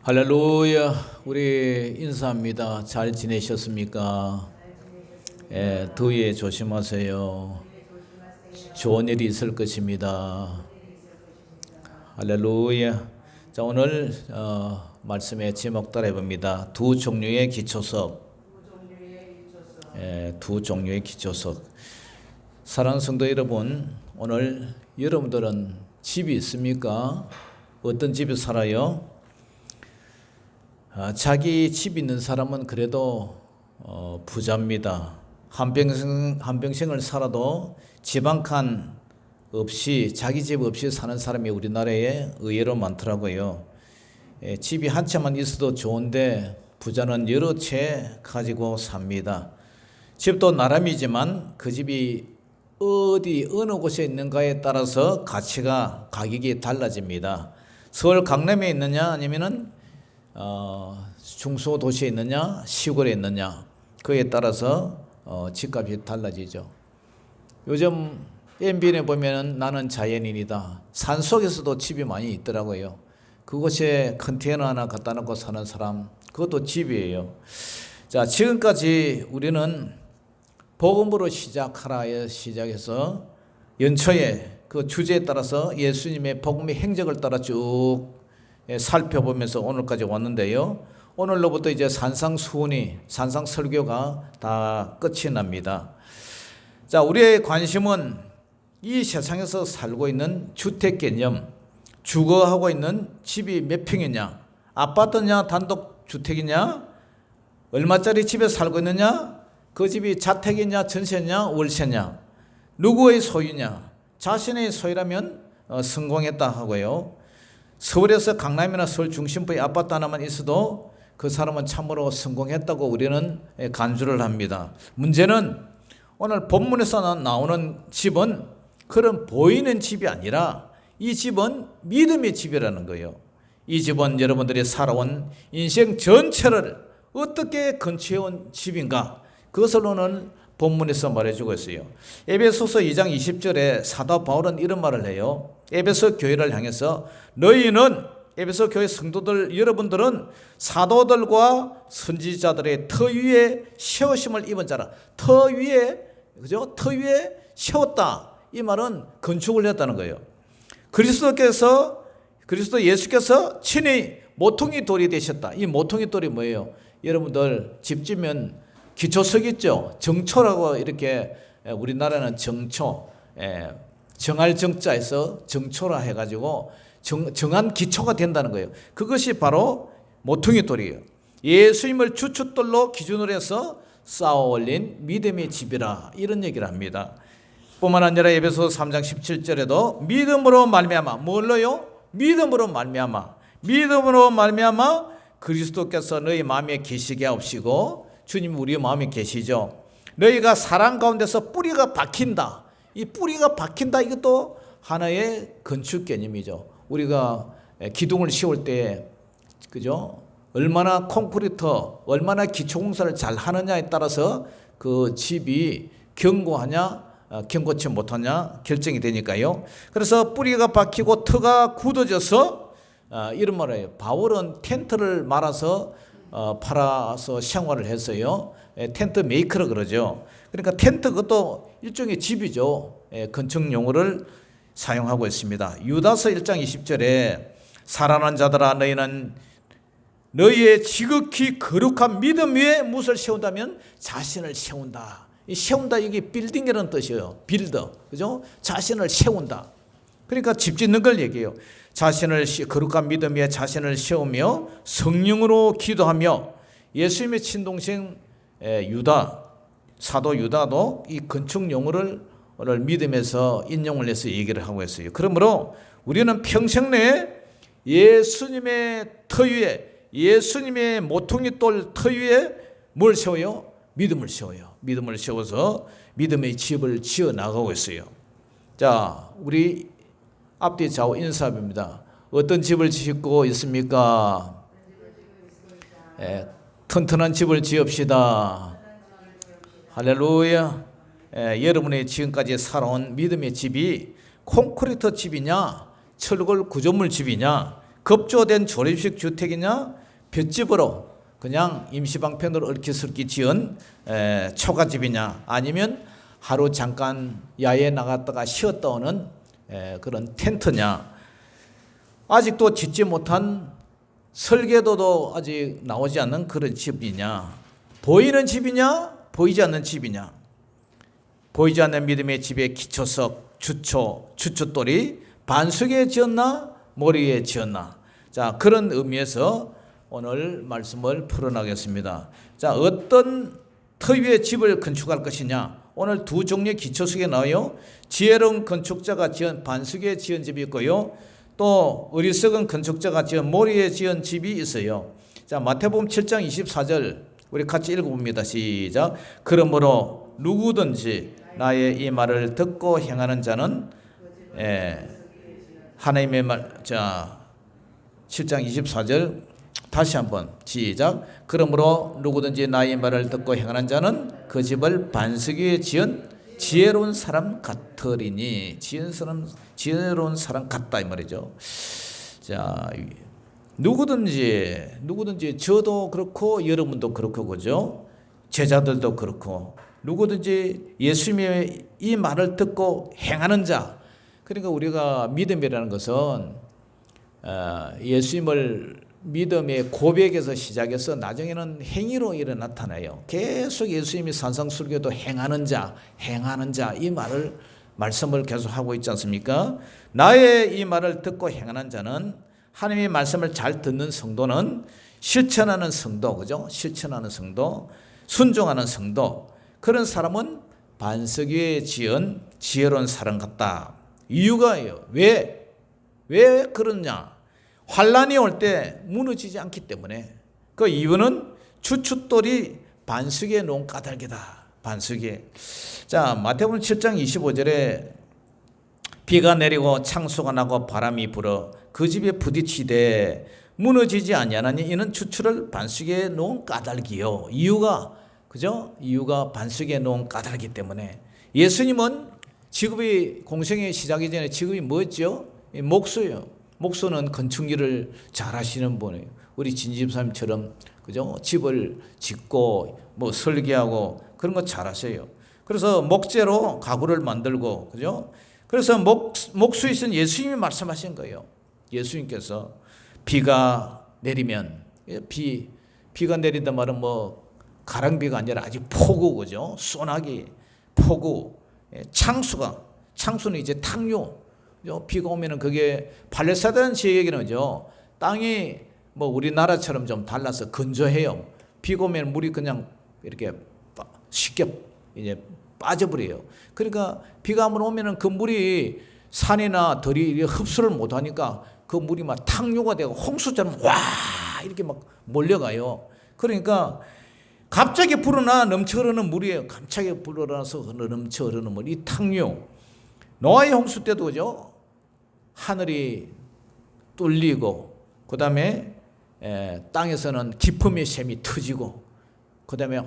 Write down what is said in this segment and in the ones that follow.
할렐루야. 우리 인사합니다. 잘 지내셨습니까? 더위에 조심하세요. 좋은 일이 있을 것입니다. 할렐루야. 자, 오늘 말씀의 제목 따라 해봅니다. 두 종류의 기초석. 두 종류의 기초석. 사랑하는 성도 여러분, 오늘 여러분들은 집이 있습니까? 어떤 집에 살아요? 자기 집 있는 사람은 그래도 부자입니다. 한평생을 살아도 집 한 칸 없이, 자기 집 없이 사는 사람이 우리나라에 의외로 많더라고요. 집이 한 채만 있어도 좋은데 부자는 여러 채 가지고 삽니다. 집도 나름이지만 그 집이 어느 곳에 있는가에 따라서 가격이 달라집니다. 서울 강남에 있느냐 아니면은 중소도시에 있느냐 시골에 있느냐, 그에 따라서 집값이 달라지죠. 요즘 MBN에 보면 나는 자연인이다, 산속에서도 집이 많이 있더라고요. 그곳에 컨테이너 하나 갖다 놓고 사는 사람, 그것도 집이에요. 자, 지금까지 우리는 복음으로 시작하라에 시작해서 연초에 그 주제에 따라서 예수님의 복음의 행적을 따라 쭉 살펴보면서 오늘까지 왔는데요. 오늘로부터 이제 산상설교가 다 끝이 납니다. 자, 우리의 관심은 이 세상에서 살고 있는 주택 개념, 주거하고 있는 집이 몇 평이냐, 아파트냐 단독주택이냐, 얼마짜리 집에 살고 있느냐, 그 집이 자택이냐 전세냐 월세냐, 누구의 소유냐, 자신의 소유라면 성공했다 하고요. 서울에서 강남이나 서울 중심부의 아파트 하나만 있어도 그 사람은 참으로 성공했다고 우리는 간주를 합니다. 문제는 오늘 본문에서 나오는 집은 그런 보이는 집이 아니라 이 집은 믿음의 집이라는 거예요. 이 집은 여러분들이 살아온 인생 전체를 어떻게 건축해온 집인가, 그것을 오늘 본문에서 말해주고 있어요. 에베소서 2장 20절에 사도 바울은 이런 말을 해요. 에베소 교회를 향해서 너희는, 에베소 교회 성도들 여러분들은 사도들과 선지자들의 터 위에 세우심을 입은 자라. 터 위에, 그죠? 터 위에 세웠다. 이 말은 건축을 했다는 거예요. 그리스도 예수께서 친히 모퉁이 돌이 되셨다. 이 모퉁이 돌이 뭐예요? 여러분들 집 지면 기초석 있죠. 정초라고 이렇게 우리나라는 정초, 정할 정자에서 정초라 해가지고 정한 기초가 된다는 거예요. 그것이 바로 모퉁이 돌이에요. 예수님을 주춧돌로 기준으로 해서 쌓아 올린 믿음의 집이라, 이런 얘기를 합니다. 뿐만 아니라 에베소 3장 17절에도 믿음으로 말미암아, 뭘로요? 믿음으로 말미암아 그리스도께서 너희 마음에 계시게 하옵시고, 주님 우리 마음에 계시죠. 너희가 사랑 가운데서 뿌리가 박힌다. 이 뿌리가 박힌다, 이것도 하나의 건축 개념이죠. 우리가 기둥을 씌울 때, 그죠? 얼마나 얼마나 기초공사를 잘 하느냐에 따라서 그 집이 견고하냐, 견고치 못하냐 결정이 되니까요. 그래서 뿌리가 박히고 터가 굳어져서 이런 말을 해요. 바울은 텐트를 말아서 팔아서 생활을 했어요. 텐트 메이커라 그러죠. 그러니까 텐트, 그것도 일종의 집이죠. 건축 용어를 사용하고 있습니다. 유다서 1장 20절에 살아난 자들아 너희는 너희의 지극히 거룩한 믿음 위에 무엇을 세운다면 자신을 세운다. 이 세운다, 이게 빌딩이라는 뜻이에요. 빌더, 그죠? 자신을 세운다. 그러니까 집 짓는 걸 얘기해요. 거룩한 믿음 위에 자신을 세우며 성령으로 기도하며, 예수님의 친동생 사도 유다도 이 건축 용어를 오늘 믿음에서 인용을 해서 얘기를 하고 있어요. 그러므로 우리는 평생 내에 예수님의 터 위에, 예수님의 모퉁이 돌 터 위에 뭘 세워요? 믿음을 세워요. 믿음을 세워서 믿음의 집을 지어 나가고 있어요. 자, 우리 앞뒤 좌우 인사합니다. 어떤 집을 짓고 있습니까? 튼튼한 집을 지읍시다. 할렐루야. 여러분의 지금까지 살아온 믿음의 집이 콘크리트 집이냐 철골 구조물 집이냐, 급조된 조립식 주택이냐 볏집으로 그냥 임시방편으로 얽히설키 지은 초가집이냐 아니면 하루 잠깐 야외에 나갔다가 쉬었다 오는 그런 텐트냐 아직도 짓지 못한 설계도도 아직 나오지 않는 그런 집이냐 보이는 집이냐 보이지 않는 집이냐 보이지 않는 믿음의 집의 기초석 주춧돌이 반석에 지었나 모리에 지었나 자 그런 의미에서 오늘 말씀을 풀어나가겠습니다. 자 어떤 터 위에 집을 건축할 것이냐 오늘 두 종류의 기초석에 나와요. 지혜로운 건축자가 지은 반석에 지은 집이 있고요. 또 어리석은 건축자가 지은 모리에 지은 집이 있어요. 자 마태복음 7장 24절 우리 같이 읽어봅니다. 시작. 그러므로 누구든지 나의 이 말을 듣고 행하는 자는 하나님의 말. 자 7장 24절 다시 한번 시작. 그러므로 누구든지 나의 말을 듣고 행하는 자는 그 집을 반석 위에 지은 지혜로운 사람 같으리니 지혜로운 사람 같다 이 말이죠. 자 누구든지 저도 그렇고 여러분도 그렇고 그죠? 제자들도 그렇고 누구든지 예수님의 이 말을 듣고 행하는 자 그러니까 우리가 믿음이라는 것은 예수님을 믿음의 고백에서 시작해서 나중에는 행위로 나타나요. 계속 예수님이 산상수훈에도 행하는 자 이 말씀을 계속 하고 있지 않습니까? 나의 이 말을 듣고 행하는 자는 하나님의 말씀을 잘 듣는 성도는 실천하는 성도, 그죠? 실천하는 성도, 순종하는 성도 그런 사람은 반석 위에 지은 지혜로운 사람 같다. 이유가요. 왜 그러냐? 환란이 올 때 무너지지 않기 때문에 그 이유는 주춧돌이 반석에 놓은 까닭이다. 반석에. 자 마태복음 7장 25절에 비가 내리고 창수가 나고 바람이 불어 그 집에 부딪히되 무너지지 아니하나니 이는 주추를 반석에 놓은 까닭이요. 이유가 그죠? 이유가 반석에 놓은 까닭이기 때문에 예수님은 직업이 공생의 시작이 전에 직업이 뭐였죠? 목수예요. 목수는 건축 일을 잘 하시는 분이에요. 우리 진집사님처럼 그죠? 집을 짓고 뭐 설계하고 그런 거 잘 하세요. 그래서 목재로 가구를 만들고 그죠? 그래서 목수이신 예수님이 말씀하신 거예요. 예수님께서 비가 내리면 비가 내린다 말은 뭐 가랑비가 아니라 아주 폭우 그죠? 소나기 폭우 창수는 이제 탕류 비가 오면은 그게 팔레스타인 지역에는 그죠? 땅이 뭐 우리나라처럼 좀 달라서 건조해요. 비가 오면 물이 그냥 이렇게 쉽게 이제 빠져버려요. 그러니까 비가 한번 오면은 그 물이 산이나 들이 흡수를 못하니까 그 물이 막 탕류가 되고 홍수처럼 와 이렇게 막 몰려가요. 그러니까 갑자기 불어나 넘쳐 흐르는 물이에요. 갑자기 불어나서 넘쳐 흐르는 물. 이 탕류. 노아의 홍수 때도 그죠? 하늘이 뚫리고 그 다음에 땅에서는 기품의 샘이 터지고 그 다음에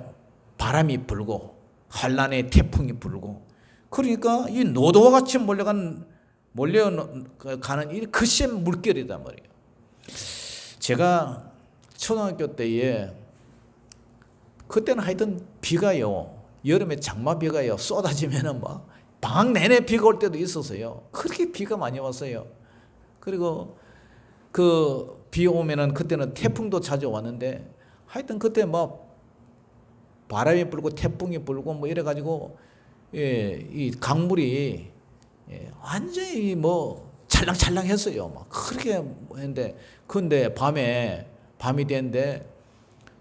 바람이 불고 환란의 태풍이 불고 그러니까 이 노도와 같이 몰려가는 이 거센 물결이단 말이에요. 제가 초등학교 때에 그때는 하여튼 비가요 여름에 장마비가요 쏟아지면은 막 방학 내내 비가 올 때도 있었어요. 그렇게 비가 많이 왔어요. 그리고 그 비 오면은 그때는 태풍도 자주 왔는데 하여튼 그때 뭐 바람이 불고 태풍이 불고 뭐 이래가지고 이 강물이 완전히 뭐 찰랑찰랑했어요. 막 그렇게 했는데 근데 밤이 됐는데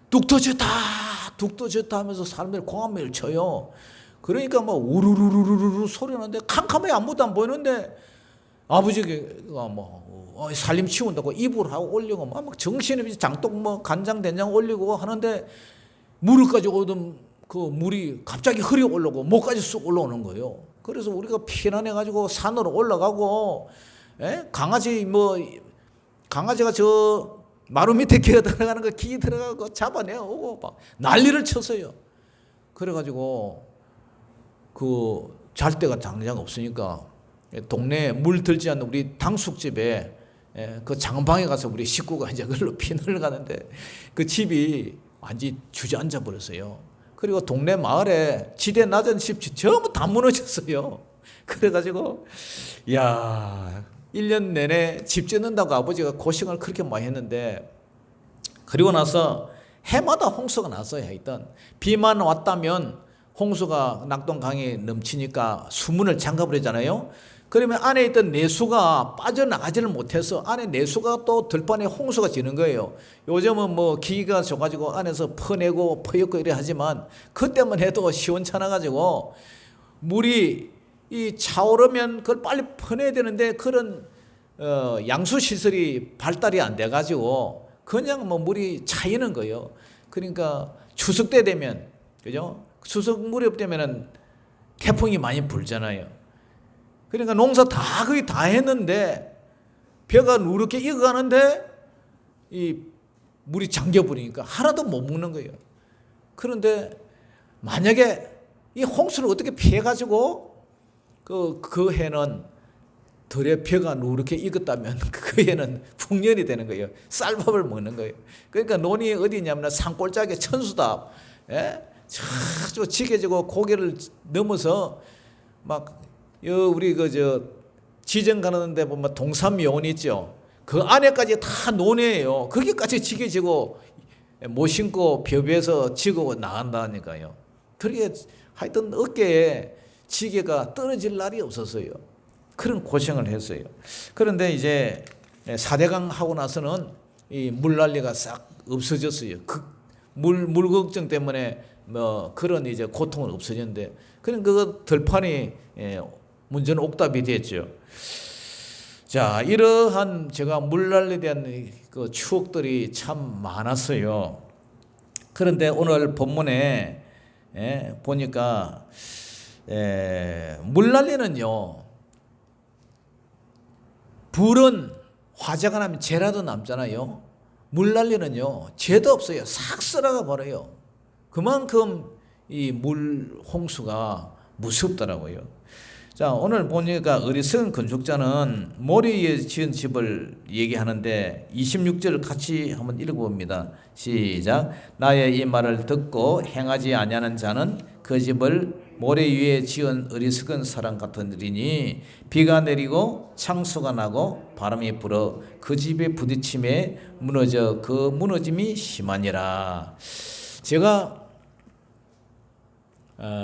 뚝 터졌다 하면서 사람들이 공안매를 쳐요. 그러니까 뭐 우르르르르르 소리 나는데 캄캄하게 아무것도 안 보이는데 아버지가 뭐 살림 치운다고 이불 하고 올리고 막 정신없이 장독 뭐 간장 된장 올리고 하는데 물을까지 오던 그 물이 갑자기 흐려 올라오고 목까지 쑥 올라오는 거예요. 그래서 우리가 피난해 가지고 산으로 올라가고 강아지가 저 마루 밑에 기어 들어가는 거 기 들어가고 잡아내 오고 막 난리를 쳤어요. 그래가지고 그 잘 데가 당장 없으니까 동네에 물 들지 않는 우리 당숙집에 그 장방에 가서 우리 식구가 이제 그걸로 피난을 가는데 그 집이 완전히 주저앉아 버렸어요. 그리고 동네 마을에 지대 낮은 집 전부 다 무너졌어요. 그래가지고 야 1년 내내 집 짓는다고 아버지가 고생을 그렇게 많이 했는데, 그리고 나서 해마다 홍수가 났어요. 하여튼 비만 왔다면 홍수가 낙동강에 넘치니까 수문을 잠가버리잖아요. 그러면 안에 있던 내수가 빠져나가지를 못해서 안에 내수가 또 들판에 홍수가 지는 거예요. 요즘은 뭐 기기가 좋아가지고 안에서 퍼내고 퍼였고 이래 하지만 그때만 해도 시원찮아가지고 물이 이 차오르면 그걸 빨리 퍼내야 되는데 그런 양수 시설이 발달이 안 돼가지고 그냥 뭐 물이 차이는 거예요. 그러니까 추석 때 되면, 그죠? 추석 무렵 되면은 태풍이 많이 불잖아요. 그러니까 농사 다 거의 다 했는데 벼가 누렇게 익어가는데 이 물이 잠겨버리니까 하나도 못 먹는 거예요. 그런데 만약에 이 홍수를 어떻게 피해가지고 그 해는 들에 벼가 누렇게 익었다면 그 해는 풍년이 되는 거예요. 쌀밥을 먹는 거예요. 그러니까 논이 어디냐면 산골짜기 천수답, 예? 아주 지게지고 고개를 넘어서 막 우리 지정 가는데 보면 동산묘원 있죠. 그 안에까지 다 논이에요. 거기까지 지게지고 못 신고 벼에서 지고 나간다니까요. 그렇게 하여튼 어깨에 지게가 떨어질 날이 없었어요. 그런 고생을 했어요. 그런데 이제 4대강 하고 나서는 이 물난리가 싹 없어졌어요. 물 걱정 때문에 뭐 그런 이제 고통은 없어졌는데, 그런 그 들판이 문제는 옥답이 됐죠. 자, 이러한 제가 물난리에 대한 그 추억들이 참 많았어요. 그런데 오늘 본문에 보니까 물난리는요, 불은 화재가 나면 재라도 남잖아요. 물난리는요, 재도 없어요. 싹 쓸어가 버려요. 그만큼 이 물 홍수가 무섭더라고요. 자, 오늘 보니까 어리석은 건축자는 모래 위에 지은 집을 얘기하는데 26절 같이 한번 읽어봅니다. 시작. 나의 이 말을 듣고 행하지 아니하는 자는 그 집을 모래 위에 지은 어리석은 사람 같으리니 비가 내리고 창수가 나고 바람이 불어 그 집에 부딪힘에 무너져 그 무너짐이 심하니라. 제가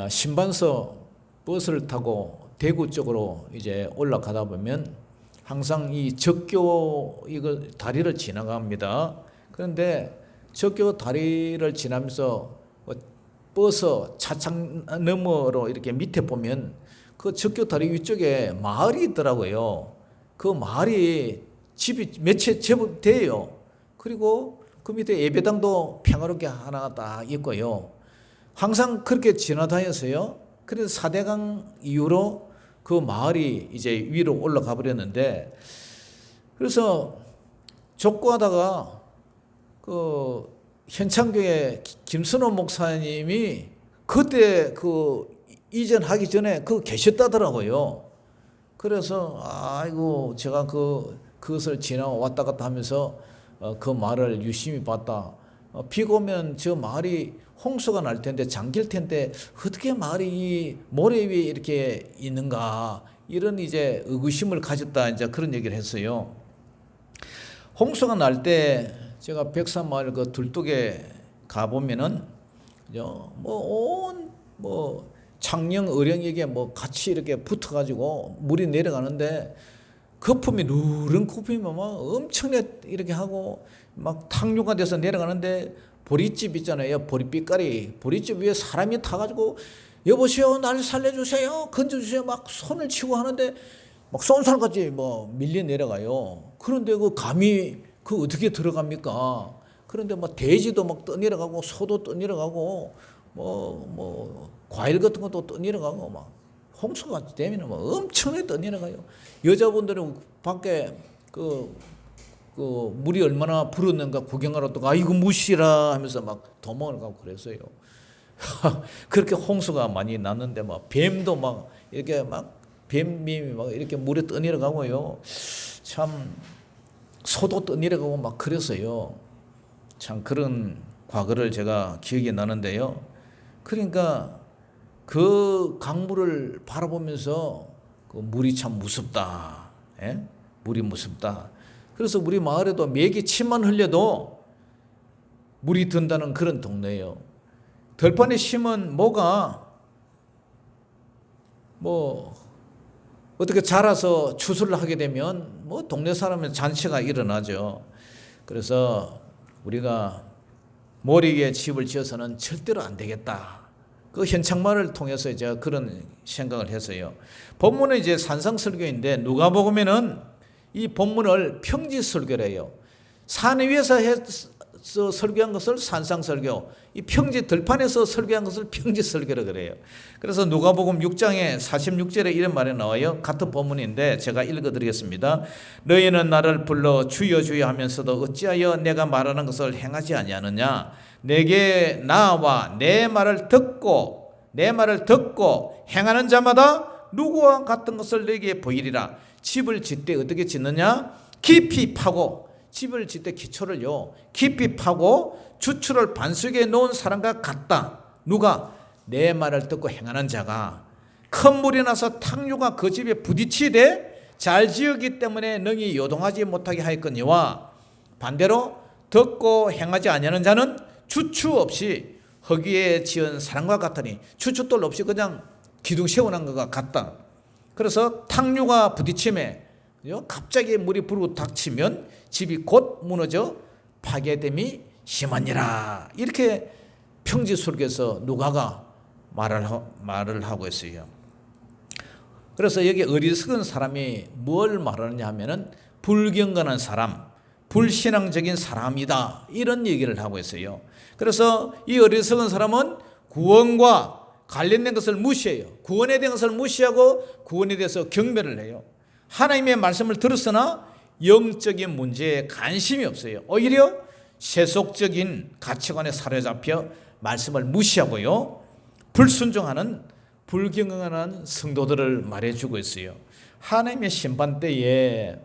신반서 버스를 타고 대구 쪽으로 이제 올라가다 보면 항상 이 적교 이거 다리를 지나갑니다. 그런데 적교 다리를 지나면서 버스 차창 너머로 이렇게 밑에 보면 그 적교 다리 위쪽에 마을이 있더라고요. 그 마을이 집이 몇 채 제법 돼요. 그리고 그 밑에 예배당도 평화롭게 하나가 딱 있고요. 항상 그렇게 지나다녔어요. 그래서 4대강 이후로 그 마을이 이제 위로 올라가 버렸는데, 그래서 족구하다가 그 현창교회 김선호 목사님이 그때 그 이전하기 전에 계셨다더라고요. 그래서 아이고 제가 그것을 지나왔다 갔다 하면서 그 마을을 유심히 봤다. 비가 오면 저 마을이 홍수가 날 텐데 잠길 텐데 어떻게 마을이 이 모래 위에 이렇게 있는가, 이런 이제 의구심을 가졌다, 이제 그런 얘기를 했어요. 홍수가 날 때 제가 백산마을 그 들뚝에 가 보면은 뭐 창녕 어령에게 뭐 같이 이렇게 붙어가지고 물이 내려가는데 거품이 누런 거품이 막 엄청나게 이렇게 하고 막 탕류가 돼서 내려가는데, 보릿집 있잖아요. 보릿빛깔이. 보릿집 위에 사람이 타가지고 여보세요, 날 살려주세요, 건져주세요, 막 손을 치고 하는데 막 쏜살같이 뭐 밀려 내려가요. 그런데 감히 어떻게 들어갑니까? 그런데 뭐 돼지도 막 떠내려가고 소도 떠내려가고 뭐 과일 같은 것도 떠내려가고 막 홍수가 되면 뭐 엄청나게 떠내려가요. 여자분들은 밖에 물이 얼마나 불었는가 구경하러 또 이거 무시라 하면서 막 도망을 가고 그랬어요. 그렇게 홍수가 많이 났는데 막 뱀도 막 이렇게 막 뱀이 막 이렇게 물에 떠내려가고요. 참 소도 떠내려가고 막 그랬어요. 참 그런 과거를 제가 기억이 나는데요. 그러니까 그 강물을 바라보면서 그 물이 참 무섭다. 예? 물이 무섭다. 그래서 우리 마을에도 매기 침만 흘려도 물이 든다는 그런 동네예요. 들판에 심은 뭐가 뭐 어떻게 자라서 추수를 하게 되면 뭐 동네 사람의 잔치가 일어나죠. 그래서 우리가 모리 위에 집을 지어서는 절대로 안 되겠다. 그 현창마를 통해서 제가 그런 생각을 했어요. 본문은 이제 산상설교인데 누가복음에는 이 본문을 평지설교래요. 산 위에서 설교한 것을 산상설교, 이 평지 들판에서 설교한 것을 평지설교라 그래요. 그래서 누가복음 6장에 46절에 이런 말이 나와요. 같은 본문인데 제가 읽어드리겠습니다. 너희는 나를 불러 주여 주여 하면서도 어찌하여 내가 말하는 것을 행하지 아니하느냐. 내게 나와 내 말을 듣고 행하는 자마다 누구와 같은 것을 내게 보이리라. 집을 짓되 어떻게 짓느냐? 깊이 파고, 집을 짓되 기초를요 깊이 파고 주추를 반석에 놓은 사람과 같다. 누가? 내 말을 듣고 행하는 자가. 큰 물이 나서 탕류가 그 집에 부딪히되 잘 지었기 때문에 능히 요동하지 못하게 하였거니와 반대로 듣고 행하지 아니하는 자는 주추 없이 흙 위에 지은 사람과 같으니, 주춧돌 없이 그냥 기둥 세워놓은 것과 같다. 그래서 탕류가 부딪힘에 갑자기 물이 부르고 닥치면 집이 곧 무너져 파괴됨이 심하니라. 이렇게 평지설교에서 누가가 말을 하고 있어요. 그래서 여기 어리석은 사람이 뭘 말하느냐 하면은 불경건한 사람, 불신앙적인 사람이다, 이런 얘기를 하고 있어요. 그래서 이 어리석은 사람은 구원과 관련된 것을 무시해요. 구원에 대한 것을 무시하고 구원에 대해서 경배를 해요. 하나님의 말씀을 들었으나 영적인 문제에 관심이 없어요. 오히려 세속적인 가치관에 사로잡혀 말씀을 무시하고요, 불순종하는 불경건한 성도들을 말해주고 있어요. 하나님의 심판 때에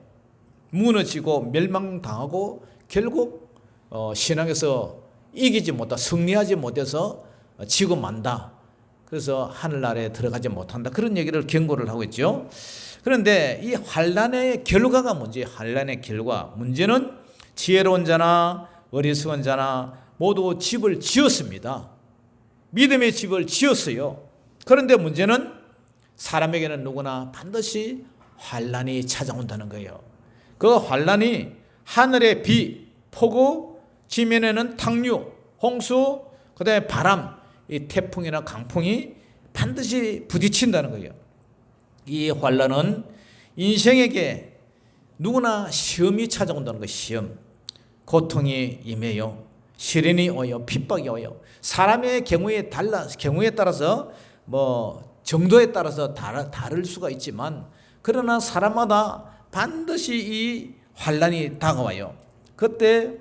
무너지고 멸망당하고 결국 신앙에서 이기지 못하, 승리하지 못해서 지고 만다. 그래서 하늘나라에 들어가지 못한다. 그런 얘기를 경고를 하고 있죠. 그런데 이 환난의 결과가 문제예요. 환난의 결과. 문제는 지혜로운 자나 어리석은 자나 모두 집을 지었습니다. 믿음의 집을 지었어요. 그런데 문제는 사람에게는 누구나 반드시 환난이 찾아온다는 거예요. 그 환난이 하늘의 비, 폭우, 지면에는 탕류, 홍수, 그 다음에 바람, 이 태풍이나 강풍이 반드시 부딪힌다는 거예요. 이 환난은 인생에게 누구나 시험이 찾아온다는 거예요. 시험. 고통이 임해요. 시련이 오요. 핍박이 오요. 사람의 경우에 따라서 정도에 따라서 다를 수가 있지만, 그러나 사람마다 반드시 이 환난이 다가와요. 그때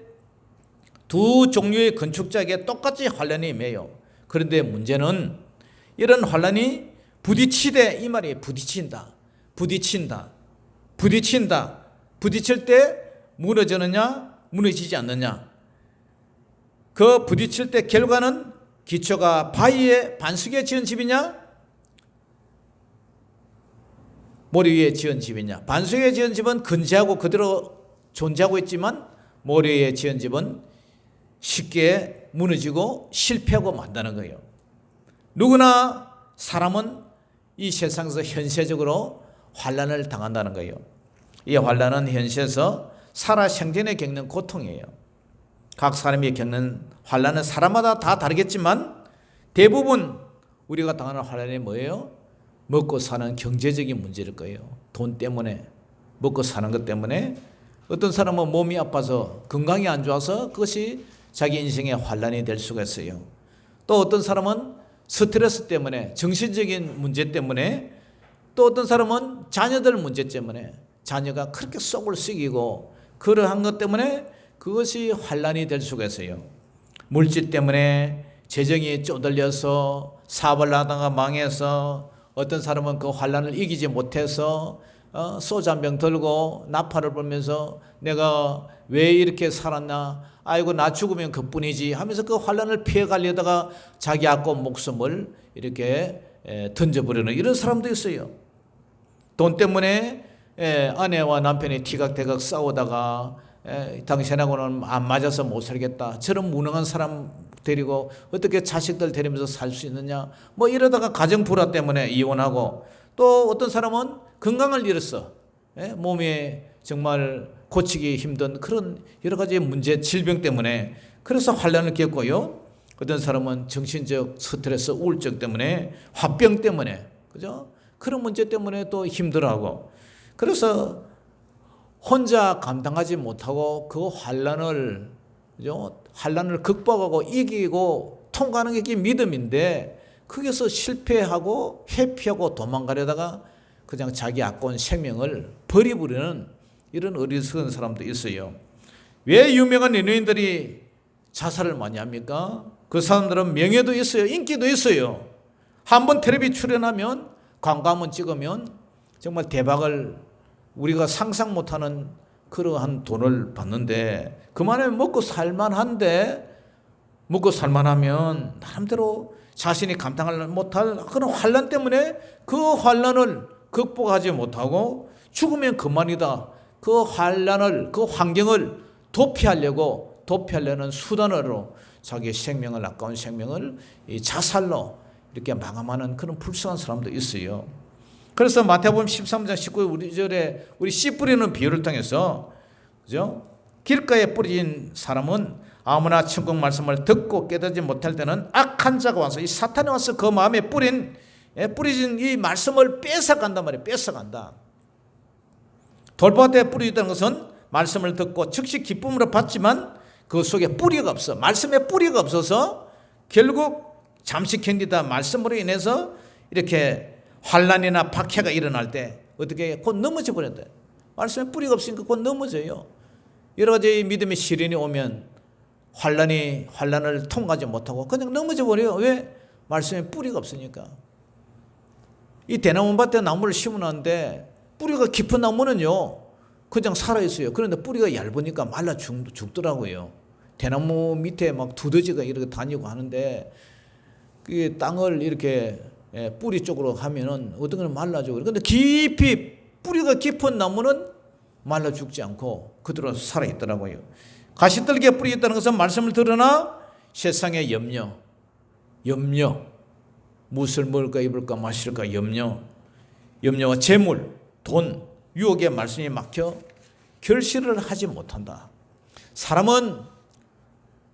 두 종류의 건축자에게 똑같이 환난이 임해요. 그런데 문제는 이런 환난이 부딪히되, 이 말이 부딪힌다. 부딪힐 때 무너지느냐, 무너지지 않느냐. 그 부딪힐 때 결과는 기초가 반석에 지은 집이냐, 모래 위에 지은 집이냐. 반석에 지은 집은 근제하고 그대로 존재하고 있지만 모래 위에 지은 집은 쉽게 무너지고 실패하고 만다는 거예요. 누구나 사람은 이 세상에서 현세적으로 환난을 당한다는 거예요. 이 환난은 현세에서 살아생전에 겪는 고통이에요. 각 사람이 겪는 환난은 사람마다 다 다르겠지만 대부분 우리가 당하는 환난이 뭐예요? 먹고 사는 경제적인 문제일 거예요. 돈 때문에, 먹고 사는 것 때문에. 어떤 사람은 몸이 아파서, 건강이 안 좋아서 그것이 자기 인생의 환난이 될 수가 있어요. 또 어떤 사람은 스트레스 때문에, 정신적인 문제 때문에, 또 어떤 사람은 자녀들 문제 때문에, 자녀가 그렇게 속을 썩이고 그러한 것 때문에 그것이 환난이 될 수가 있어요. 물질 때문에 재정이 쪼들려서 사업을 하다가 망해서, 어떤 사람은 그 환난을 이기지 못해서 소주 한 병 들고 나팔을 불면서 내가 왜 이렇게 살았나, 아이고 나 죽으면 그뿐이지 하면서 그 환난을 피해가려다가 자기 아까운 목숨을 이렇게 던져버리는 이런 사람도 있어요. 돈 때문에 아내와 남편이 티각태각 싸우다가 당신하고는 안 맞아서 못 살겠다, 저런 무능한 사람 데리고 어떻게 자식들 데리면서 살 수 있느냐, 뭐 이러다가 가정 불화 때문에 이혼하고, 또 어떤 사람은 건강을 잃었어. 몸이 정말 고치기 힘든 그런 여러 가지 문제, 질병 때문에 그래서 환난을 겪고요. 어떤 사람은 정신적 스트레스, 우울증 때문에, 화병 때문에, 그죠? 그런 문제 때문에 또 힘들어하고, 그래서 혼자 감당하지 못하고 그 환난을, 그죠? 환난을 극복하고 이기고 통과하는 게 믿음인데, 거기서 실패하고 회피하고 도망가려다가 그냥 자기 아까운 생명을 버리버리는 이런 어리석은 사람도 있어요. 왜 유명한 연예인들이 자살을 많이 합니까? 그 사람들은 명예도 있어요, 인기도 있어요. 한번 텔레비 출연하면, 광고 한번 찍으면 정말 대박을, 우리가 상상 못하는 그러한 돈을 받는데, 그만하면 먹고 살만한데, 먹고 살만하면 나름대로 자신이 감당을 못할 그런 환난 때문에 그 환난을 극복하지 못하고 죽으면 그만이다, 그 환난을, 그 환경을 도피하려는 수단으로 자기 생명을, 아까운 생명을 이 자살로 이렇게 마감하는 그런 불쌍한 사람도 있어요. 그래서 마태복음 13장 19절에 우리 씨 뿌리는 비유를 통해서, 그죠? 길가에 뿌려진 사람은 아무나 천국 말씀을 듣고 깨닫지 못할 때는 악한 자가 와서, 이 사탄이 와서 그 마음에 뿌려진 이 말씀을 뺏어간단 말이에요. 뺏어간다. 돌밭에 뿌려졌다는 것은 말씀을 듣고 즉시 기쁨으로 받지만 그 속에 뿌리가 없어. 말씀에 뿌리가 없어서 결국 잠시 견디다 말씀으로 인해서 이렇게 환난이나 박해가 일어날 때 어떻게 곧 넘어져 버린다. 말씀에 뿌리가 없으니까 곧 넘어져요. 여러 가지 믿음의 시련이 오면 환난을 통과하지 못하고 그냥 넘어져 버려요. 왜? 말씀에 뿌리가 없으니까. 이 대나무 밭에 나무를 심어놨는데 뿌리가 깊은 나무는요 그냥 살아있어요. 그런데 뿌리가 얇으니까 말라 죽더라고요. 대나무 밑에 막 두더지가 이렇게 다니고 하는데 그 땅을 이렇게 뿌리 쪽으로 하면은 어떤 건 말라 죽어요. 그런데 깊이 뿌리가 깊은 나무는 말라 죽지 않고 그대로 살아있더라고요. 가시떨기에 뿌리 있다는 것은 말씀을 들으나 세상의 염려, 무엇을 먹을까 입을까 마실까 염려와 재물, 돈, 유혹의 말씀이 막혀 결실을 하지 못한다. 사람은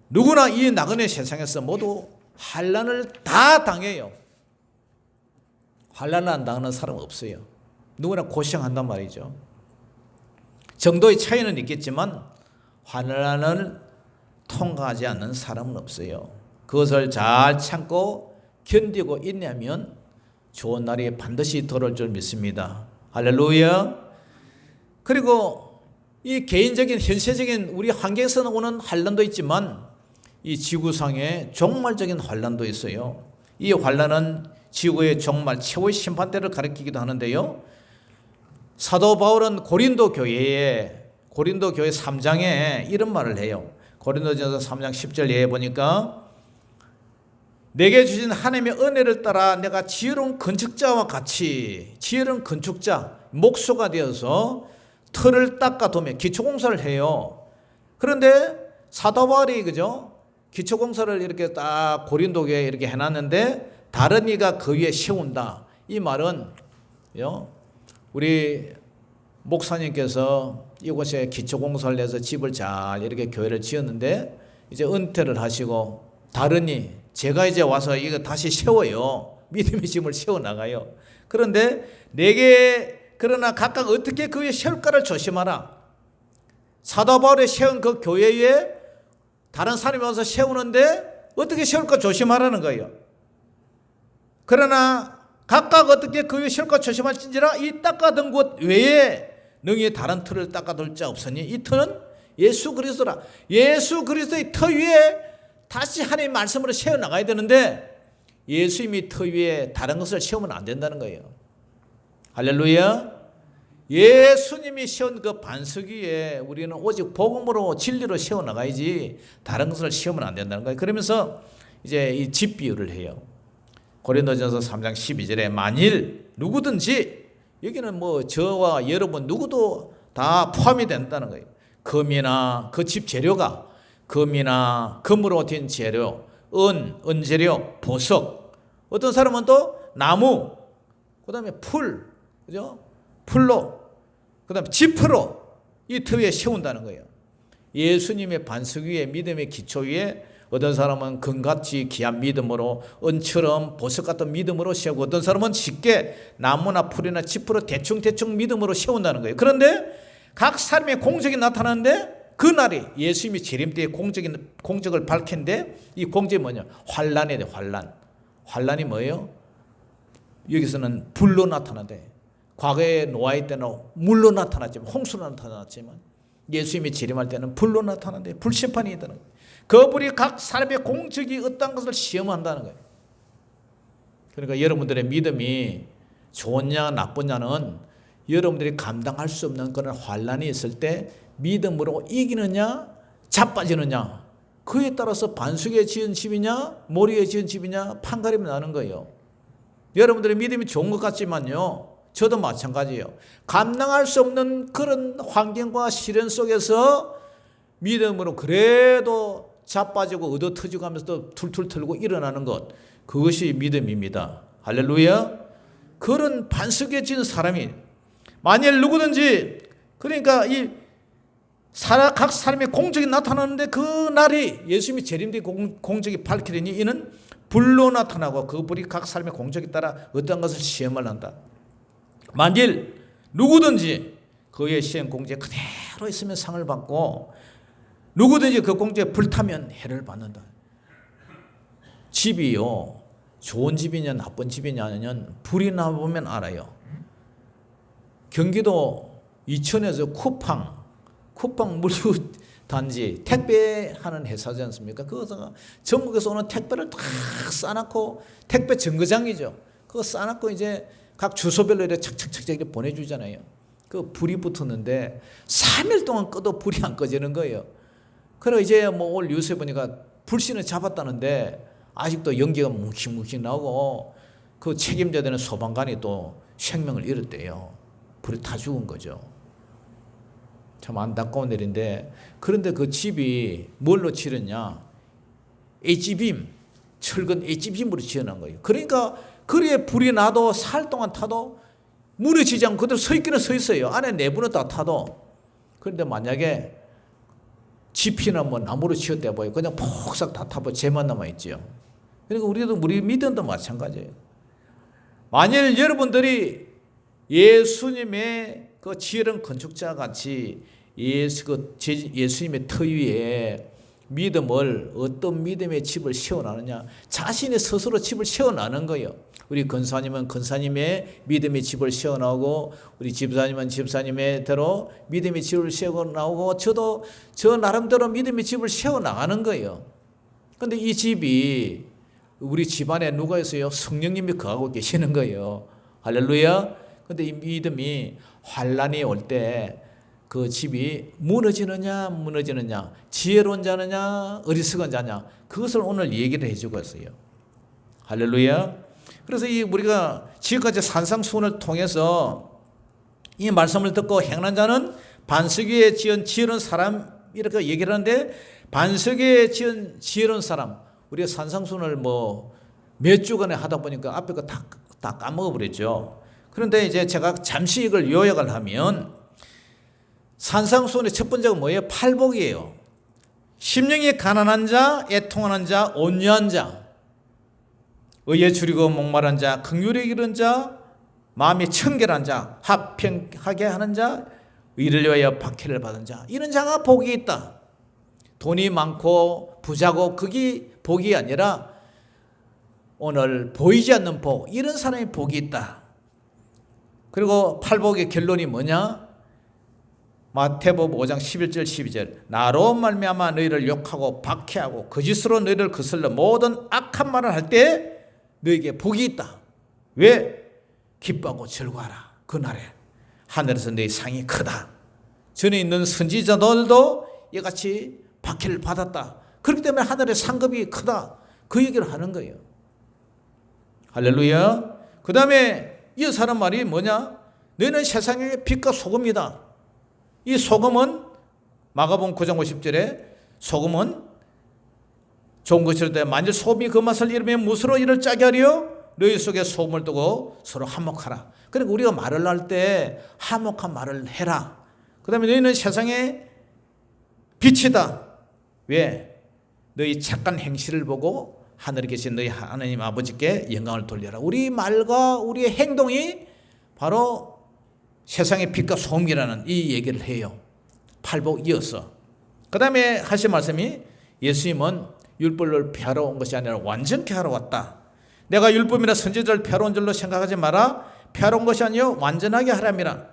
누구나 이 나그네 세상에서 모두 환난을 다 당해요. 환난을 안 당하는 사람은 없어요. 누구나 고생한단 말이죠. 정도의 차이는 있겠지만 환난을 통과하지 않는 사람은 없어요. 그것을 잘 참고 견디고 인내하면 좋은 날이 반드시 돌아올 줄 믿습니다. 할렐루야. 그리고 이 개인적인 현세적인 우리 환경에서 오는 환난도 있지만 이 지구상에 종말적인 환난도 있어요. 이 환난은 지구의 종말 최후의 심판대를 가리키기도 하는데요. 사도 바울은 고린도 교회 3장에 이런 말을 해요. 고린도전서 3장 10절에 보니까 내게 주신 하나님의 은혜를 따라 내가 지혜로운 건축자와 같이, 지혜로운 건축자, 목수가 되어서 틀을 닦아두며 기초공사를 해요. 그런데 사도 바울이 그죠? 기초공사를 이렇게 딱 고린도 교회에 이렇게 해놨는데 다른 이가 그 위에 세운다. 이 말은 우리 목사님께서 이곳에 기초공사를 해서 집을 잘 이렇게 교회를 지었는데 이제 은퇴를 하시고 다른 이, 제가 이제 와서 이거 다시 세워요. 믿음의 짐을 세워나가요. 그런데 그러나 각각 어떻게 그 위에 세울까를 조심하라. 사도 바울이 세운 그 교회 위에 다른 사람이 와서 세우는데 어떻게 세울까 조심하라는 거예요. 그러나 각각 어떻게 그 위에 세울까 조심할진지라 이 닦아둔 곳 외에 능히 다른 틀을 닦아둘 자 없으니 이 틀은 예수 그리스도라. 예수 그리스도의 터 위에 다시 하나님의 말씀으로 세워나가야 되는데 예수님이 터 위에 다른 것을 세우면 안 된다는 거예요. 할렐루야. 예수님이 세운 그 반석 위에 우리는 오직 복음으로 진리로 세워나가야지 다른 것을 세우면 안 된다는 거예요. 그러면서 이제 이 집 비유를 해요. 고린도전서 3장 12절에 만일 누구든지, 여기는 뭐 저와 여러분 누구도 다 포함이 된다는 거예요. 금이나 그 집 재료가 금이나 금으로 된 재료, 은재료, 보석, 어떤 사람은 또 나무, 그 다음에 풀, 그죠? 풀로, 그 다음에 지프로 이 터 위에 세운다는 거예요. 예수님의 반석 위에, 믿음의 기초 위에 어떤 사람은 금같이 귀한 믿음으로, 은처럼 보석 같은 믿음으로 세우고, 어떤 사람은 쉽게 나무나 풀이나 지프로 대충 믿음으로 세운다는 거예요. 그런데 각 사람의 공적이 나타나는데 그날이 예수님이 재림 때의 공적을 밝힌데, 이 공적이 뭐냐? 환란이래. 환란이 뭐예요? 여기서는 불로 나타나대. 과거에 노아의 때는 물로 나타났지만, 홍수로 나타났지만, 예수님이 재림할 때는 불로 나타난대. 불심판이 있다는 거예요. 그 불이 각 사람의 공적이 어떤 것을 시험한다는 거예요. 그러니까 여러분들의 믿음이 좋냐 나쁘냐는 여러분들이 감당할 수 없는 그런 환란이 있을 때 믿음으로 이기느냐 자빠지느냐, 그에 따라서 반석에 지은 집이냐 모리에 지은 집이냐 판가름이 나는 거예요. 여러분들의 믿음이 좋은 것 같지만요, 저도 마찬가지예요. 감당할 수 없는 그런 환경과 시련 속에서 믿음으로 그래도 자빠지고 얻어터지고 하면서 툴툴 털고 일어나는 것, 그것이 믿음입니다. 할렐루야. 그런 반석에 지은 사람이 만일 누구든지, 그러니까 각 사람의 공적이 나타나는데 그 날이 예수님이 재림된 공적이 밝히려니 이는 불로 나타나고 그 불이 각 사람의 공적에 따라 어떤 것을 시험을 한다. 만일 누구든지 그의 시험 공적에 그대로 있으면 상을 받고, 누구든지 그 공적에 불타면 해를 받는다. 집이요, 좋은 집이냐 나쁜 집이냐는 불이 나보면 알아요. 경기도 이천에서 쿠팡 물류단지 택배하는 회사지 않습니까? 그것은 전국에서 오는 택배를 다 싸놓고, 택배 정거장이죠. 그거 싸놓고 이제 각 주소별로 이렇게 착착착착 이렇게 보내주잖아요. 그 불이 붙었는데 3일 동안 꺼도 불이 안 꺼지는 거예요. 그래서 이제 뭐 오늘 뉴스에 보니까 불씨는 잡았다는데 아직도 연기가 뭉칫뭉칫 나오고, 그 책임져야 되는 소방관이 또 생명을 잃었대요. 불이 타 죽은 거죠. 참 안타까운 일인데, 그런데 그 집이 뭘로 지었냐? H빔, 철근 H빔으로 지어놓은 거예요. 그러니까 거리에 불이 나도 살 동안 타도 무너지지 않고 그대로 서 있기는 서 있어요. 안에 내부는 다 타도. 그런데 만약에 지피나 뭐 나무로 지었대 보여 그냥 폭삭 다 타버 재만 남아있지요. 그러니까 우리 믿음도 마찬가지예요. 만일 여러분들이 예수님의 그 지혜로운 건축자 같이 예수님의 터 위에 믿음을, 어떤 믿음의 집을 세워나느냐, 자신의 스스로 집을 세워나는 거예요. 우리 권사님은 권사님의 믿음의 집을 세워나오고, 우리 집사님은 집사님의 대로 믿음의 집을 세워나오고, 저도 저 나름대로 믿음의 집을 세워나가는 거예요. 그런데 이 집이 우리 집안에 누가 있어요? 성령님이 거하고 계시는 거예요. 할렐루야. 그런데 이 믿음이 환란이 올 때 그 집이 무너지느냐 지혜로운 자느냐 어리석은 자냐, 그것을 오늘 얘기를 해주고 있어요. 할렐루야. 그래서 우리가 지금까지 산상수훈을 통해서 이 말씀을 듣고 행하는 자는 반석 위에 지은 지혜로운 사람, 이렇게 얘기를 하는데, 반석 위에 지은 지혜로운 사람, 우리가 산상수훈을 몇 주간에 하다 보니까 앞에 거 다 까먹어버렸죠. 그런데 이제 제가 잠시 이걸 요약을 하면, 산상수훈의 첫 번째가 뭐예요? 팔복이에요. 심령이 가난한 자, 애통하는 자, 온유한 자, 의에 줄이고 목마른 자, 긍휼에 기른 자, 마음이 청결한 자, 화평하게 하는 자, 의를 위하여 박해를 받은 자, 이런 자가 복이 있다. 돈이 많고 부자고 그게 복이 아니라 오늘 보이지 않는 복, 이런 사람이 복이 있다. 그리고 팔복의 결론이 뭐냐? 마태복음 5장 11절 12절 나로 말미암아 너희를 욕하고 박해하고 거짓으로 너희를 거슬러 모든 악한 말을 할 때 너희에게 복이 있다. 왜? 기뻐하고 즐거워하라. 그날에 하늘에서 내 상이 크다. 전에 있는 선지자들도 이같이 박해를 받았다. 그렇기 때문에 하늘의 상급이 크다. 그 얘기를 하는 거예요. 할렐루야. 그 다음에 이어서 하는 말이 뭐냐? 너희는 세상의 빛과 소금이다. 이 소금은 마가복음 9장 50절에 소금은 좋은 것이로되 만일 소금이 그 맛을 잃으면 무엇으로 이를 짜게 하리요? 너희 속에 소금을 두고 서로 화목하라. 그러니까 우리가 말을 할 때 화목한 말을 해라. 그 다음에 너희는 세상의 빛이다. 왜? 너희 착한 행실을 보고 하늘에 계신 너희 하나님 아버지께 영광을 돌려라. 우리 말과 우리의 행동이 바로 세상의 빛과 소금이라는 이 얘기를 해요. 팔복 이어서. 그 다음에 하신 말씀이 예수님은 율법을 폐하러 온 것이 아니라 완전케 하러 왔다. 내가 율법이나 선지자를 폐하러 온 줄로 생각하지 마라. 폐하러 온 것이 아니요 완전하게 하람이라.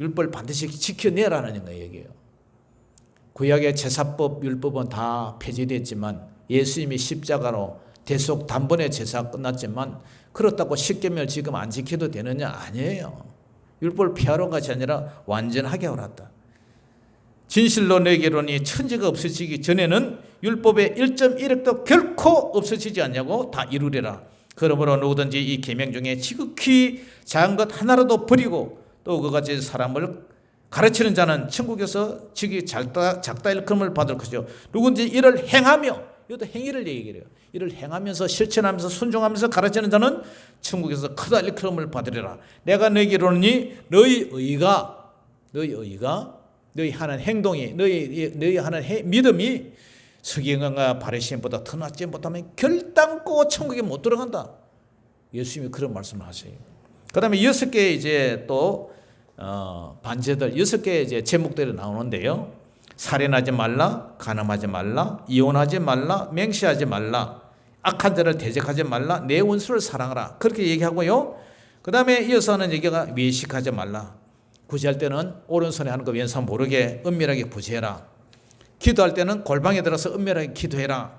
율법을 반드시 지켜내라는 얘기예요. 구약의 제사법, 율법은 다 폐지됐지만 예수님이 십자가로 대속 단번에 제사가 끝났지만 그렇다고 십계명을 지금 안 지켜도 되느냐? 아니에요. 율법을 폐하러 온 것이 아니라 완전하게 하였다. 진실로 내게 이르노니 천지가 없어지기 전에는 율법의 1.1획도 결코 없어지지 않냐고 다 이루리라. 그러므로 누구든지 이 계명 중에 지극히 작은 것 하나라도 버리고 또 그같이 사람을 가르치는 자는 천국에서 지극히 작다 일컬음을 받을 것이요. 누구든지 이를 행하며, 이것도 행위를 얘기해요. 이를 행하면서 실천하면서 순종하면서 가르치는 자는 천국에서 크다 일컬음을 받으리라. 내가 너희에게 이르노니 너희 의가 너희 하는 행동이 너희 하는 믿음이 서기관과 바리새인보다 더 낫지 못하면 결단코 천국에 못 들어간다. 예수님이 그런 말씀을 하세요. 그다음에 6개 이제 또 반제들 6개 이제 제목들이 나오는데요. 살인하지 말라, 간음하지 말라, 이혼하지 말라, 맹세하지 말라, 악한 자를 대적하지 말라, 내 원수를 사랑하라. 그렇게 얘기하고요. 그다음에 이어서 하는 얘기가 외식하지 말라. 구제할 때는 오른손에 하는 거 왼손 모르게 은밀하게 구제해라. 기도할 때는 골방에 들어서 은밀하게 기도해라.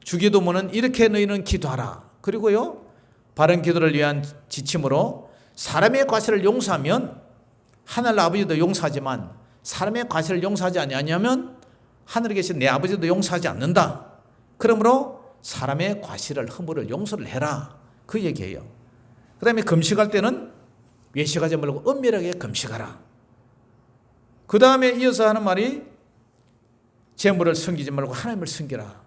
주기도문은 이렇게 너희는 기도하라. 그리고요, 바른 기도를 위한 지침으로 사람의 과실을 용서하면 하늘 아버지도 용서하지만 사람의 과실을 용서하지 아니하면 하늘에 계신 내 아버지도 용서하지 않는다. 그러므로 사람의 과실을 허물을 용서를 해라. 그 얘기예요. 그 다음에 금식할 때는 외식하지 말고 은밀하게 금식하라. 그 다음에 이어서 하는 말이 재물을 섬기지 말고 하나님을 섬기라.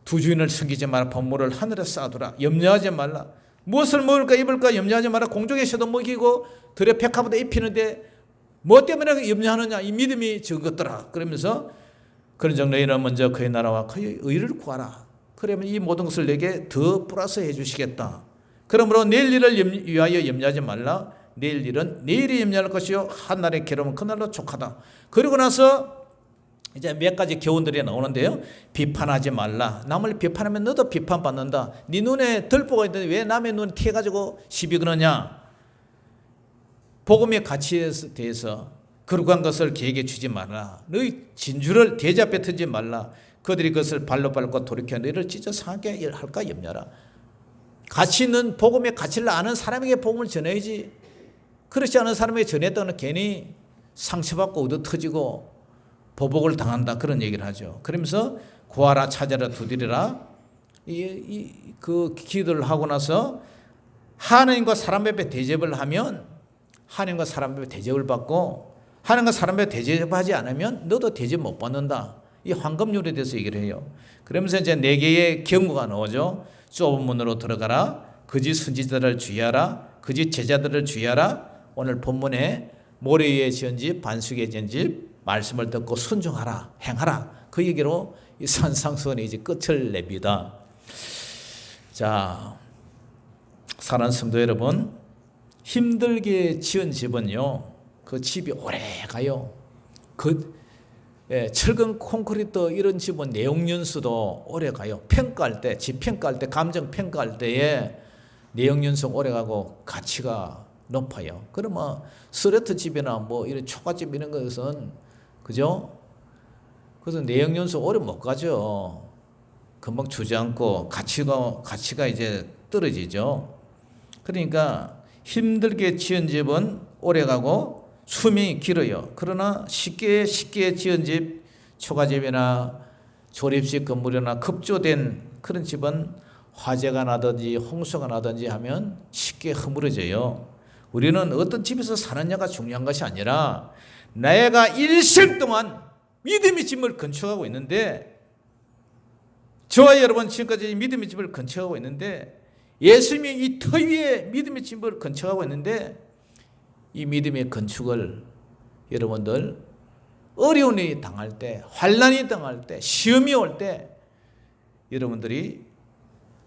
두 주인을 섬기지 마라. 법물을 하늘에 쌓아두라. 염려하지 말라. 무엇을 먹을까 입을까 염려하지 마라. 공중에서도 먹이고 들의 백합보다 입히는데 뭐 때문에 염려하느냐. 이 믿음이 적었더라. 그러면서 그런즉 너희는 먼저 그의 나라와 그의 의를 구하라. 그러면 이 모든 것을 내게 더 플러스 해 주시겠다. 그러므로 내일 일을 위하여 염려하지 말라. 내일 일은 내일이 염려할 것이요 한날의 괴로움은 그날로 족하다. 그리고 나서 이제 몇 가지 교훈들이 나오는데요. 비판하지 말라. 남을 비판하면 너도 비판받는다. 네 눈에 들보가 있는데 왜 남의 눈에 튀어가지고 시비 거느냐. 복음의 가치에 대해서 거룩한 것을 계획에 주지 말라. 너희 진주를 대접해 트지 말라. 그들이 그것을 발로 밟고 돌이켜 너희를 찢어 상하게 할까 염려하라. 가치 있는 복음의 가치를 아는 사람에게 복음을 전해야지. 그렇지 않은 사람에게 전했다는 괜히 상처받고 얻어 터지고 보복을 당한다. 그런 얘기를 하죠. 그러면서 구하라, 찾아라, 두드리라. 그 기도를 하고 나서 하나님과 사람 앞에 대접을 하면 하나님과 사람 앞에 대접을 받고 하나님과 사람 앞에 대접하지 않으면 너도 대접 못 받는다. 이 황금률에 대해서 얘기를 해요. 그러면서 이제 4개의 경고가 나오죠. 좁은 문으로 들어가라. 거짓 선지자들을 주의하라. 거짓 제자들을 주의하라. 오늘 본문에 모래 위에 지은 집, 반숙에 지은 집, 말씀을 듣고 순종하라, 행하라. 그 얘기로 이 산상수훈이 이제 끝을 냅니다. 자, 사랑하는 성도 여러분, 힘들게 지은 집은요, 그 집이 오래 가요. 철근 콘크리트 이런 집은 내용연수도 오래 가요. 평가할 때, 집 평가할 때, 감정 평가할 때에 내용연수 오래 가고 가치가 높아요. 그러면 스레트 집이나 뭐 이런 초가집 이런 것은 그죠? 그래서 내용연수 오래 못 가죠. 금방 주저앉고 가치가 이제 떨어지죠. 그러니까 힘들게 지은 집은 오래 가고 수명이 길어요. 그러나 쉽게 지은 집, 초가집이나 조립식 건물이나 급조된 그런 집은 화재가 나든지 홍수가 나든지 하면 쉽게 허물어져요. 우리는 어떤 집에서 사느냐가 중요한 것이 아니라 내가 일생 동안 믿음의 집을 건축하고 있는데, 저와 여러분 지금까지 믿음의 집을 건축하고 있는데, 예수님이 이 터 위에 믿음의 집을 건축하고 있는데, 이 믿음의 건축을 여러분들 어려운 일이 당할 때, 환난이 당할 때, 시험이 올 때 여러분들이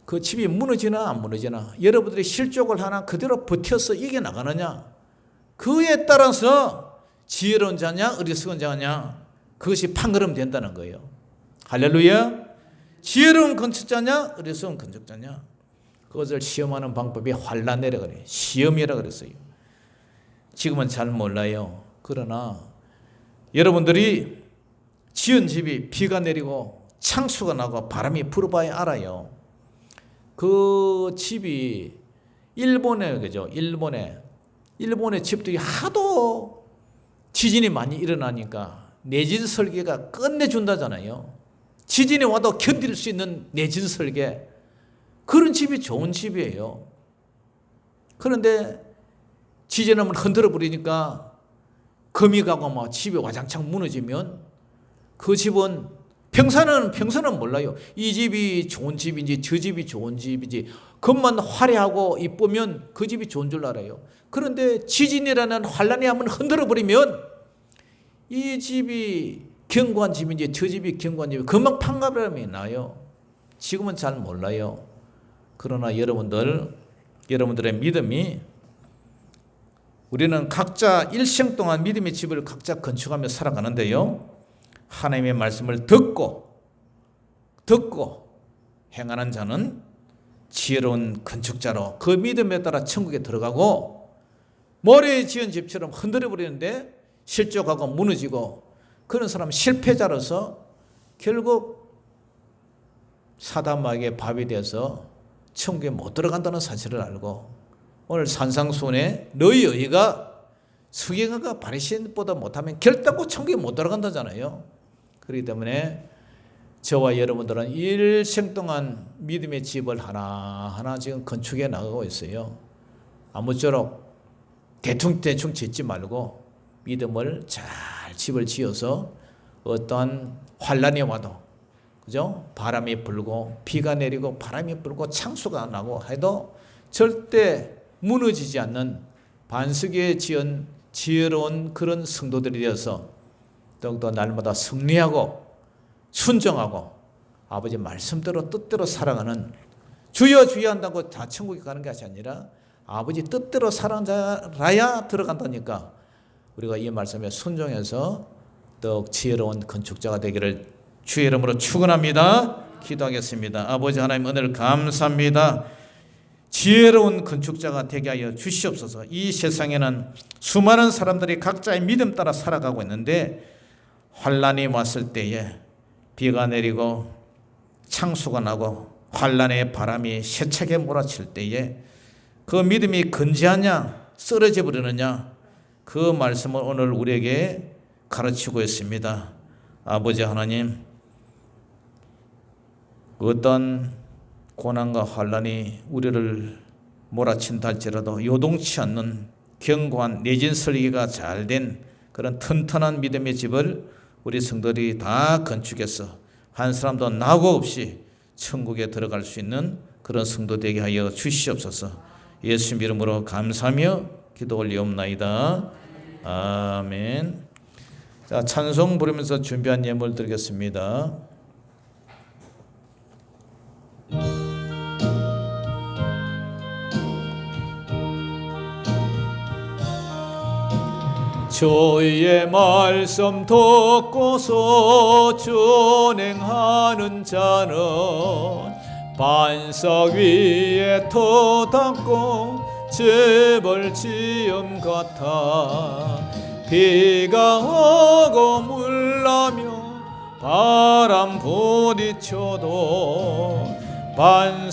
그 집이 무너지나 안 무너지나, 여러분들이 실족을 하나 그대로 버텨서 이겨나가느냐, 그에 따라서 지혜로운 자냐 어리석은 자냐, 그것이 판가름 된다는 거예요. 할렐루야. 지혜로운 건축자냐 어리석은 건축자냐, 그것을 시험하는 방법이 환난이라 그래요. 시험이라 그랬어요. 지금은 잘 몰라요. 그러나 여러분들이 지은 집이 비가 내리고 창수가 나고 바람이 불어봐야 알아요. 그 집이 일본에, 그죠? 일본의 집들이 하도 지진이 많이 일어나니까 내진 설계가 끝내준다잖아요. 지진이 와도 견딜 수 있는 내진 설계, 그런 집이 좋은 집이에요. 그런데 지진을 한번 흔들어 버리니까 금이 가고 막 집이 와장창 무너지면 그 집은 평소는 몰라요. 이 집이 좋은 집인지 저 집이 좋은 집인지, 겉만 화려하고 이쁘면 그 집이 좋은 줄 알아요. 그런데 지진이라는 환란이 한번 흔들어 버리면 이 집이 견고한 집인지 저 집이 견고한 집인지 금방 판가름이 나요. 지금은 잘 몰라요. 그러나 여러분들의 믿음이, 우리는 각자 일생 동안 믿음의 집을 각자 건축하며 살아가는데요, 하나님의 말씀을 듣고 행하는 자는 지혜로운 건축자로 그 믿음에 따라 천국에 들어가고, 모래에 지은 집처럼 흔들어 버리는데 실족하고 무너지고 그런 사람은 실패자로서 결국 사단마귀의 밥이 돼서 천국에 못 들어간다는 사실을 알고, 오늘 산상수훈에 너희 의가 서기관과 바리새인보다 못하면 결단코 천국에 못 들어간다잖아요. 그렇기 때문에 저와 여러분들은 일생 동안 믿음의 집을 하나하나 지금 건축해 나가고 있어요. 아무쪼록 대충 짓지 말고 믿음을 잘 집을 지어서 어떠한 환란이 와도, 그죠? 바람이 불고 비가 내리고 바람이 불고 창수가 나고 해도 절대 무너지지 않는 반석에 지은 지혜로운 그런 성도들이 되어서 더욱더 날마다 승리하고 순종하고 아버지 말씀대로 뜻대로 살아가는, 주여 주여 한다고 다 천국에 가는 것이 아니라 아버지 뜻대로 살아야 들어간다니까, 우리가 이 말씀에 순종해서 더욱 지혜로운 건축자가 되기를 주의 이름으로 축원합니다. 기도하겠습니다. 아버지 하나님, 오늘 감사합니다. 지혜로운 건축자가 되게 하여 주시옵소서. 이 세상에는 수많은 사람들이 각자의 믿음 따라 살아가고 있는데, 환란이 왔을 때에 비가 내리고 창수가 나고 환란의 바람이 세차게 몰아칠 때에 그 믿음이 건재하냐 쓰러져 버리느냐, 그 말씀을 오늘 우리에게 가르치고 있습니다. 아버지 하나님, 어떤 고난과 환란이 우리를 몰아친다 할지라도 요동치 않는 견고한 내진 설계가 잘된 그런 튼튼한 믿음의 집을 우리 성도들이 다 건축해서 한 사람도 낙오 없이 천국에 들어갈 수 있는 그런 성도 되게 하여 주시옵소서. 예수님 이름으로 감사하며 기도 올리옵나이다. 아멘. 자, 찬송 부르면서 준비한 예물 드리겠습니다. 주의 말씀 듣고서 준행하는 자는 반석 위에 터 닦고 집을 지은 같아. 비가 오고 물나며 바람 부딪혀도 반석